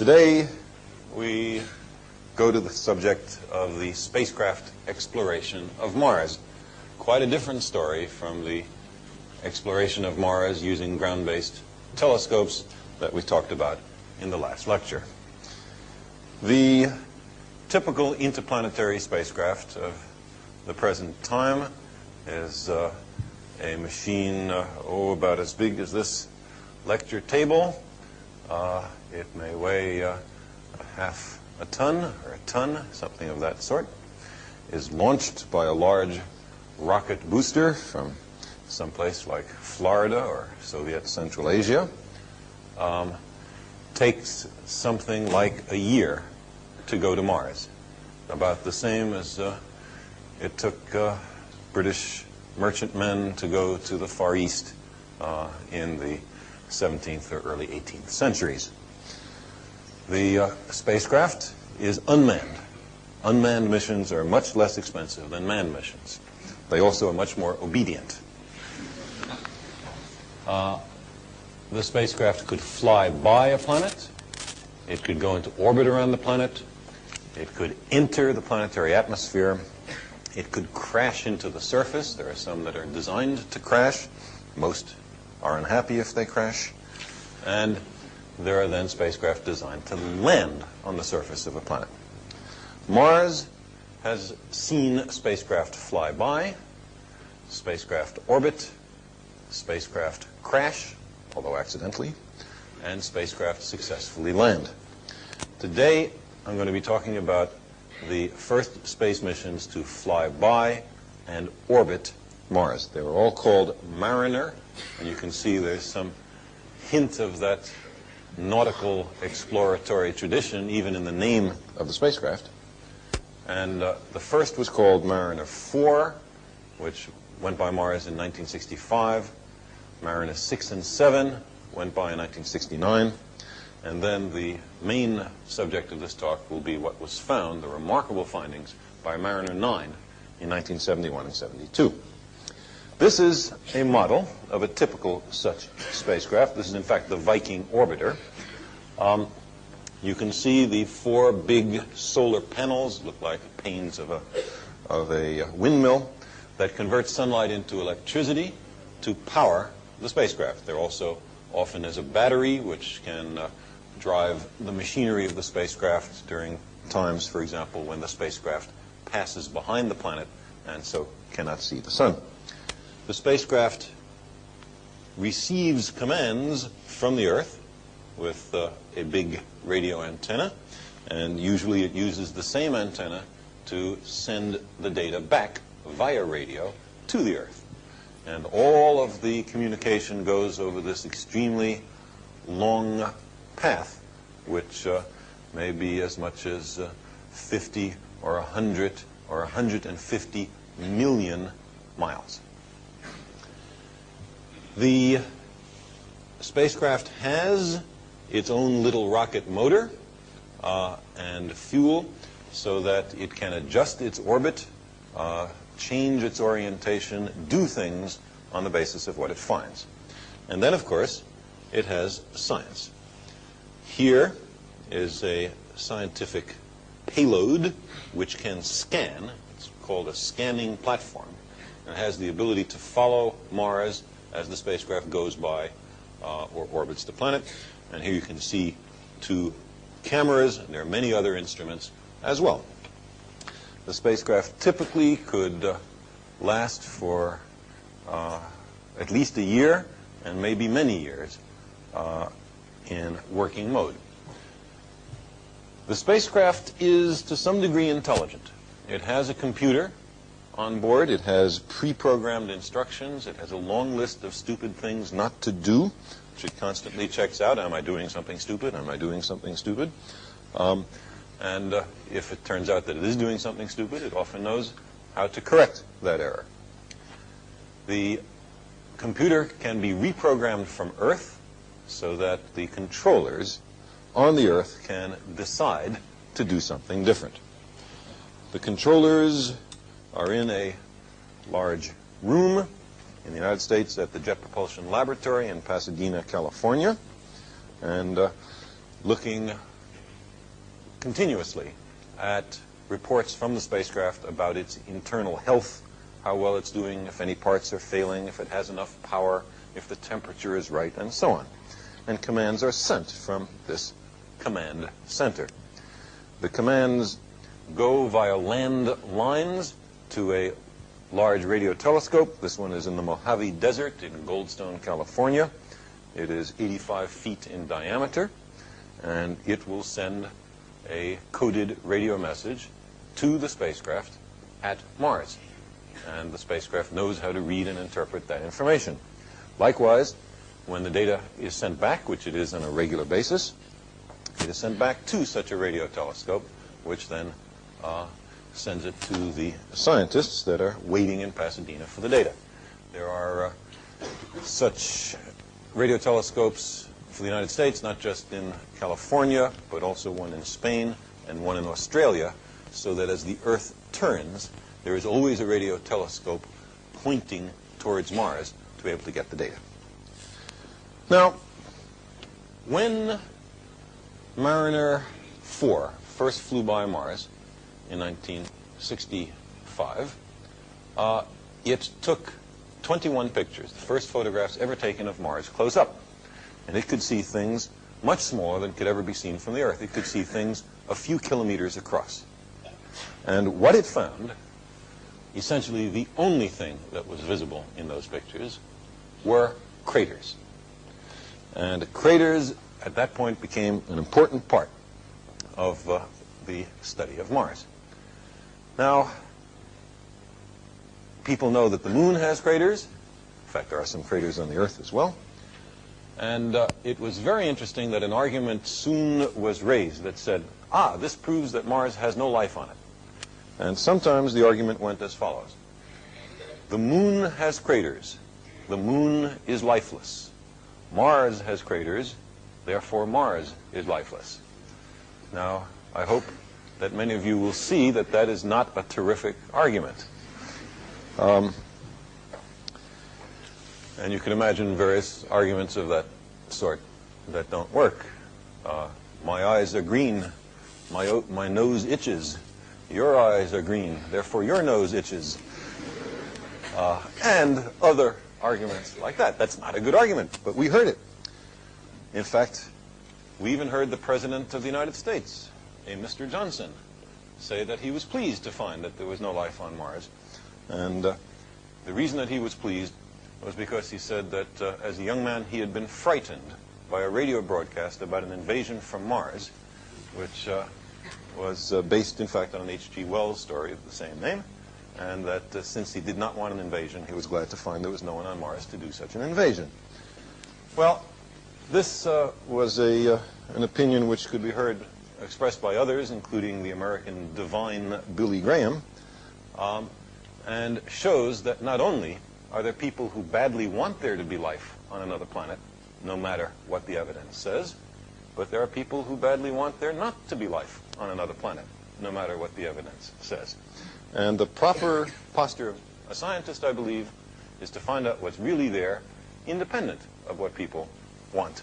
Today, we go to the subject of the spacecraft exploration of Mars. Quite a different story from the exploration of Mars using ground-based telescopes that we talked about in the last lecture. The typical interplanetary spacecraft of the present time is a machine about as big as this lecture table. It may weigh half a ton or a ton, something of that sort. Is launched by a large rocket booster from someplace like Florida or Soviet Central Asia. Takes something like a year to go to Mars. About the same as it took British merchantmen to go to the Far East in the 17th or early 18th centuries. The spacecraft is unmanned. Unmanned missions are much less expensive than manned missions. They also are much more obedient. The spacecraft could fly by a planet. It could go into orbit around the planet. It could enter the planetary atmosphere. It could crash into the surface. There are some that are designed to crash. Most are unhappy if they crash. And there are then spacecraft designed to land on the surface of a planet. Mars has seen spacecraft fly by, spacecraft orbit, spacecraft crash, although accidentally, and spacecraft successfully land. Today, I'm going to be talking about the first space missions to fly by and orbit Mars. They were all called Mariner, and you can see there's some hint of that nautical exploratory tradition even in the name of the spacecraft. And the first was called Mariner 4, which went by Mars in 1965. Mariner 6 and 7 went by in 1969. And then the main subject of this talk will be what was found, the remarkable findings by Mariner 9 in 1971 and 72. This is a model of a typical such spacecraft. This is, in fact, the Viking orbiter. You can see the four big solar panels, look like panes of a windmill, that convert sunlight into electricity to power the spacecraft. There also often is a battery which can drive the machinery of the spacecraft during times, for example, when the spacecraft passes behind the planet and so cannot see the sun. The spacecraft receives commands from the Earth with a big radio antenna, and usually it uses the same antenna to send the data back via radio to the Earth. And all of the communication goes over this extremely long path, which may be as much as 50 or 100 or 150 million miles. The spacecraft has its own little rocket motor and fuel so that it can adjust its orbit, change its orientation, do things on the basis of what it finds. And then, of course, it has science. Here is a scientific payload which can scan. It's called a scanning platform. It has the ability to follow Mars as the spacecraft goes by or orbits the planet. And here you can see two cameras, and there are many other instruments as well. The spacecraft typically could last for at least a year and maybe many years in working mode. The spacecraft is to some degree intelligent. It has a computer on board. It has pre-programmed instructions. It has a long list of stupid things not to do, which it constantly checks out. Am I doing something stupid? Am I doing something stupid? And if it turns out that it is doing something stupid, it often knows how to correct that error. The computer can be reprogrammed from Earth so that the controllers on the Earth can decide to do something different. The controllers are in a large room in the United States at the Jet Propulsion Laboratory in Pasadena, California. And looking continuously at reports from the spacecraft about its internal health, how well it's doing, if any parts are failing, if it has enough power, if the temperature is right, and so on. And commands are sent from this command center. The commands go via land lines to a large radio telescope. This one is in the Mojave Desert in Goldstone, California. It is 85 feet in diameter, and it will send a coded radio message to the spacecraft at Mars. And the spacecraft knows how to read and interpret that information. Likewise, when the data is sent back, which it is on a regular basis, it is sent back to such a radio telescope, which then sends it to the scientists that are waiting in Pasadena for the data. There are such radio telescopes for the United States, not just in California, but also one in Spain and one in Australia, so that as the Earth turns, there is always a radio telescope pointing towards Mars to be able to get the data. Now, when Mariner 4 first flew by Mars in 1965, it took 21 pictures, the first photographs ever taken of Mars close up. And it could see things much smaller than could ever be seen from the Earth. It could see things a few kilometers across. And what it found, essentially the only thing that was visible in those pictures, were craters. And craters at that point became an important part of the study of Mars. Now, people know that the moon has craters. In fact, there are some craters on the Earth as well. And it was very interesting that an argument soon was raised that said, this proves that Mars has no life on it. And sometimes the argument went as follows. The moon has craters. The moon is lifeless. Mars has craters. Therefore, Mars is lifeless. Now, I hope that many of you will see that that is not a terrific argument. And you can imagine various arguments of that sort that don't work. My eyes are green. My nose itches. Your eyes are green. Therefore, your nose itches. And other arguments like that. That's not a good argument, but we heard it. In fact, we even heard the President of the United States, a Mr. Johnson, say that he was pleased to find that there was no life on Mars. And the reason that he was pleased was because he said that as a young man he had been frightened by a radio broadcast about an invasion from Mars, which was based, in fact, on an H.G. Wells story of the same name, and that since he did not want an invasion, he was glad to find there was no one on Mars to do such an invasion. Well, this was an opinion which could be heard expressed by others, including the American divine Billy Graham, and shows that not only are there people who badly want there to be life on another planet, no matter what the evidence says, but there are people who badly want there not to be life on another planet, no matter what the evidence says. And the proper posture of a scientist, I believe, is to find out what's really there, independent of what people want.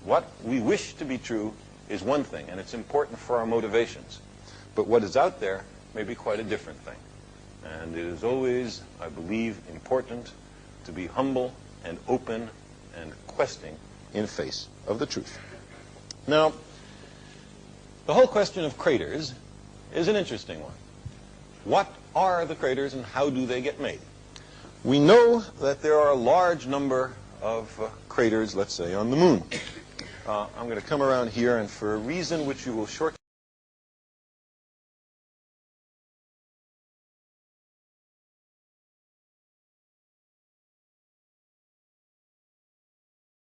What we wish to be true is one thing, and it's important for our motivations. But what is out there may be quite a different thing. And it is always, I believe, important to be humble and open and questing in face of the truth. Now, the whole question of craters is an interesting one. What are the craters and how do they get made? We know that there are a large number of craters, let's say, on the moon. I'm going to come around here, and for a reason which you will shortly